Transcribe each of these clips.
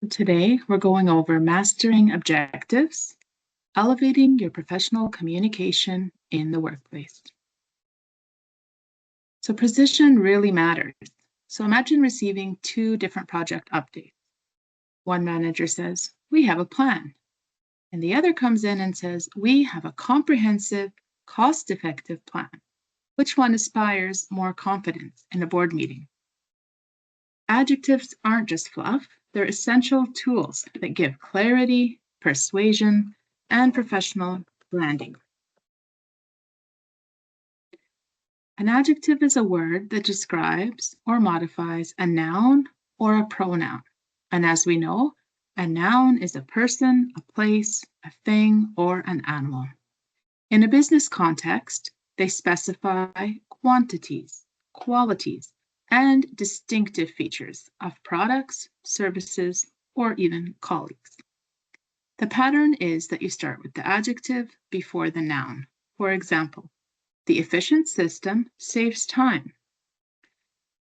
Today, we're going over mastering objectives, elevating your professional communication in the workplace. So precision really matters. So imagine receiving two different project updates. One manager says, "We have a plan." And the other comes in and says, "We have a comprehensive, cost-effective plan." Which one inspires more confidence in a board meeting? Adjectives aren't just fluff, they're essential tools that give clarity, persuasion, and professional branding. An adjective is a word that describes or modifies a noun or a pronoun. And as we know, a noun is a person, a place, a thing, or an animal. In a business context, they specify quantities, qualities, and distinctive features of products, services, or even colleagues. The pattern is that you start with the adjective before the noun. For example, the efficient system saves time.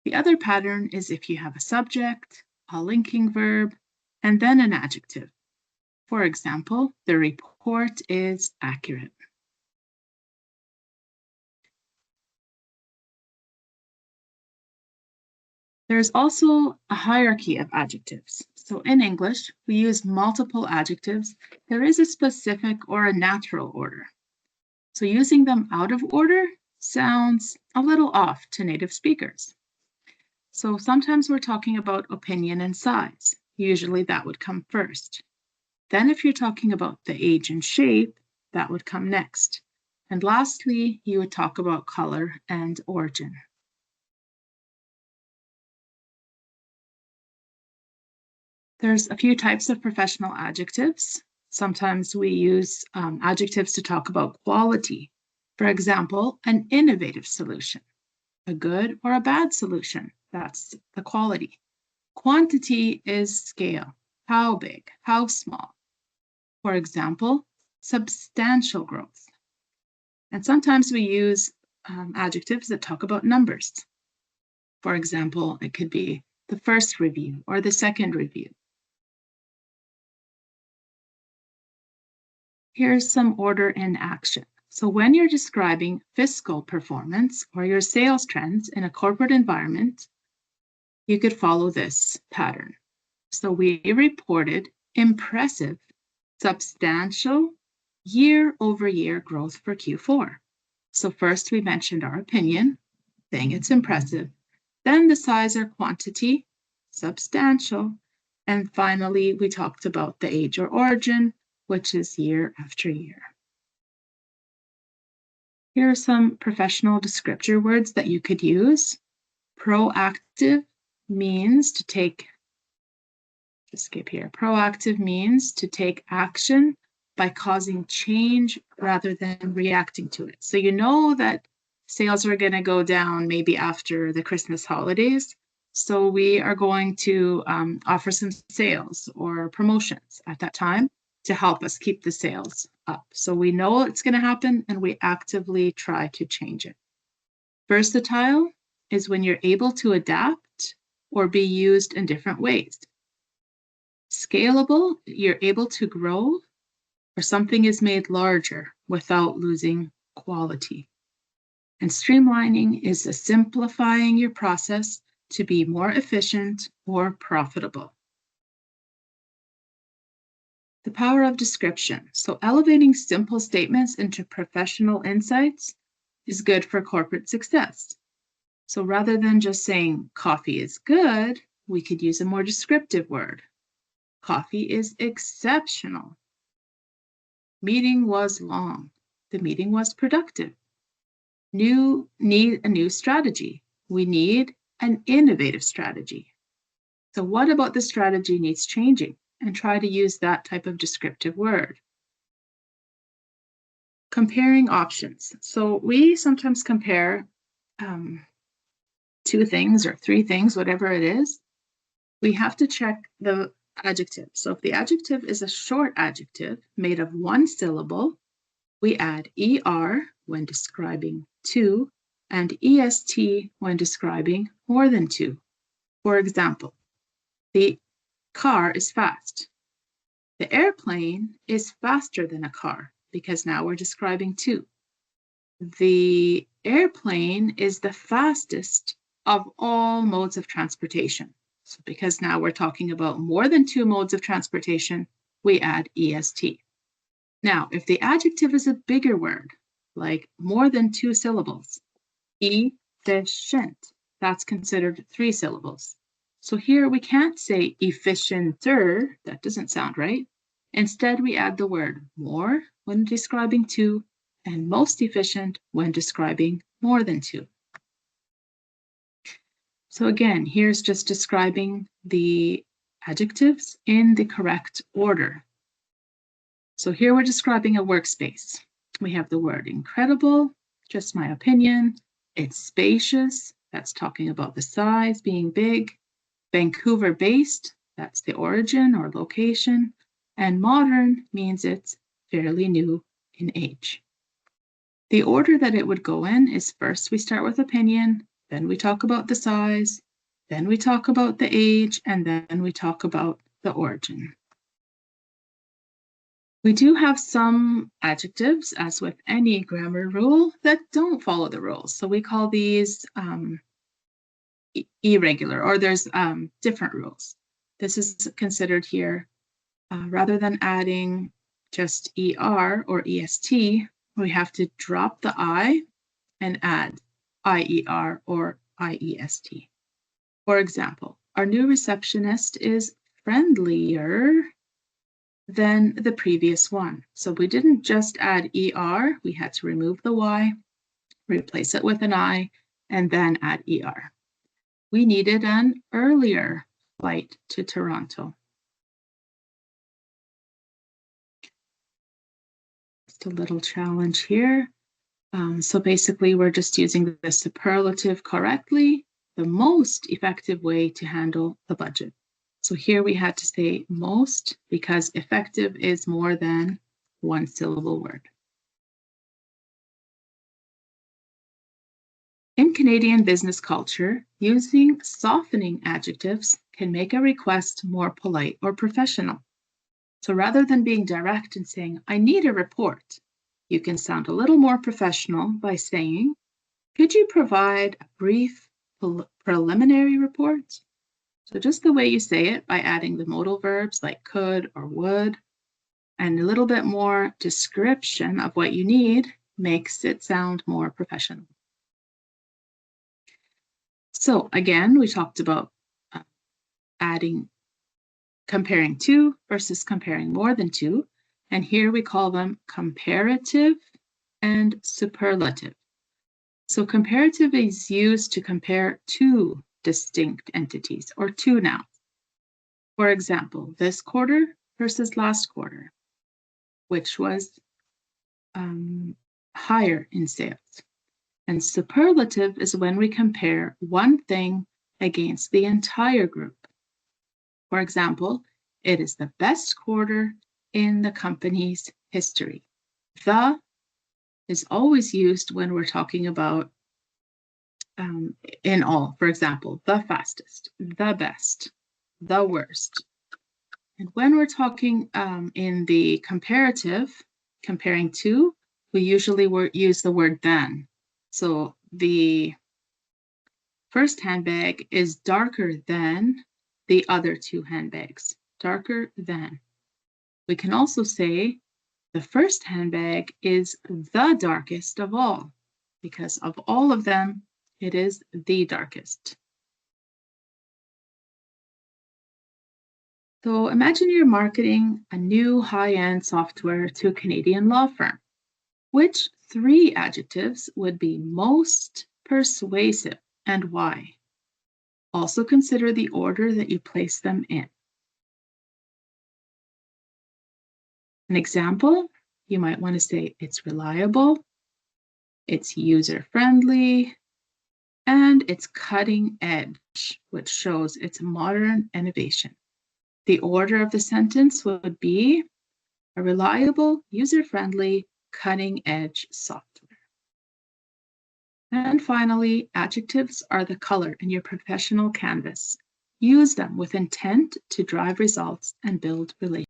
The other pattern is if you have a subject, a linking verb, and then an adjective. For example, the report is accurate. There's also a hierarchy of adjectives. So in English, we use multiple adjectives. There is a specific or a natural order. So using them out of order sounds a little off to native speakers. So sometimes we're talking about opinion and size. Usually that would come first. Then if you're talking about the age and shape, that would come next. And lastly, you would talk about color and origin. There's a few types of professional adjectives. Sometimes we use adjectives to talk about quality. For example, an innovative solution, a good or a bad solution. That's the quality. Quantity is scale. How big? How small? For example, substantial growth. And sometimes we use adjectives that talk about numbers. For example, it could be the first review or the second review. Here's some order in action. So when you're describing fiscal performance or your sales trends in a corporate environment, you could follow this pattern. So we reported impressive, substantial year-over-year growth for Q4. So first we mentioned our opinion, saying it's impressive, then the size or quantity, substantial, and finally we talked about the age or origin, which is year after year. Here are some professional descriptor words that you could use. Proactive means to take, just skip here. Proactive means to take action by causing change rather than reacting to it. So you know that sales are going to go down maybe after the Christmas holidays. So we are going to offer some sales or promotions at that time to help us keep the sales up. So we know it's going to happen and we actively try to change it. Versatile is when you're able to adapt or be used in different ways. Scalable, you're able to grow or something is made larger without losing quality. And streamlining is simplifying your process to be more efficient or profitable. The power of description. So elevating simple statements into professional insights is good for corporate success. So rather than just saying coffee is good, we could use a more descriptive word. Coffee is exceptional. Meeting was long. The meeting was productive. Need a new strategy. We need an innovative strategy. So what about the strategy needs changing? And try to use that type of descriptive word. Comparing options. So we sometimes compare two things or three things, whatever it is. We have to check the adjective. So if the adjective is a short adjective made of one syllable, we add ER when describing two and EST when describing more than two. For example, the car is fast. The airplane is faster than a car because now we're describing two. The airplane is the fastest of all modes of transportation. So because now we're talking about more than two modes of transportation, we add est. Now, if the adjective is a bigger word, like more than two syllables, efficient, that's considered three syllables. So here we can't say efficienter, that doesn't sound right. Instead, we add the word more when describing two and most efficient when describing more than two. So again, here's just describing the adjectives in the correct order. So here we're describing a workspace. We have the word incredible, just my opinion. It's spacious, that's talking about the size being big. Vancouver-based, that's the origin or location. And modern means it's fairly new in age. The order that it would go in is first we start with opinion, then we talk about the size, then we talk about the age, and then we talk about the origin. We do have some adjectives, as with any grammar rule, that don't follow the rules. So we call these irregular, or there's different rules. This is considered here, rather than adding just er or est, we have to drop the I and add IER or IEST. For example, our new receptionist is friendlier than the previous one. So we didn't just add ER, we had to remove the Y, replace it with an I, and then add ER. We needed an earlier flight to Toronto. Just a little challenge here. So basically, we're just using the superlative correctly, the most effective way to handle the budget. So here we had to say most because effective is more than one syllable word. In Canadian business culture, using softening adjectives can make a request more polite or professional. So rather than being direct and saying, I need a report, you can sound a little more professional by saying, could you provide a brief preliminary report? So just the way you say it by adding the modal verbs like could or would, and a little bit more description of what you need makes it sound more professional. So again, we talked about comparing two versus comparing more than two. And here we call them comparative and superlative. So comparative is used to compare two distinct entities or two nouns. For example, this quarter versus last quarter, which was higher in sales. And superlative is when we compare one thing against the entire group. For example, it is the best quarter in the company's history. The is always used when we're talking about in all. For example, the fastest, the best, the worst. And when we're talking in the comparative, comparing two, we usually use the word than. So the first handbag is darker than the other two handbags, darker than. We can also say the first handbag is the darkest of all, because of all of them, it is the darkest. So imagine you're marketing a new high-end software to a Canadian law firm. Which three adjectives would be most persuasive and why? Also consider the order that you place them in. An example, you might want to say it's reliable, it's user-friendly, and it's cutting edge, which shows it's modern innovation. The order of the sentence would be a reliable, user-friendly, cutting-edge software. And finally, adjectives are the color in your professional canvas. Use them with intent to drive results and build relationships.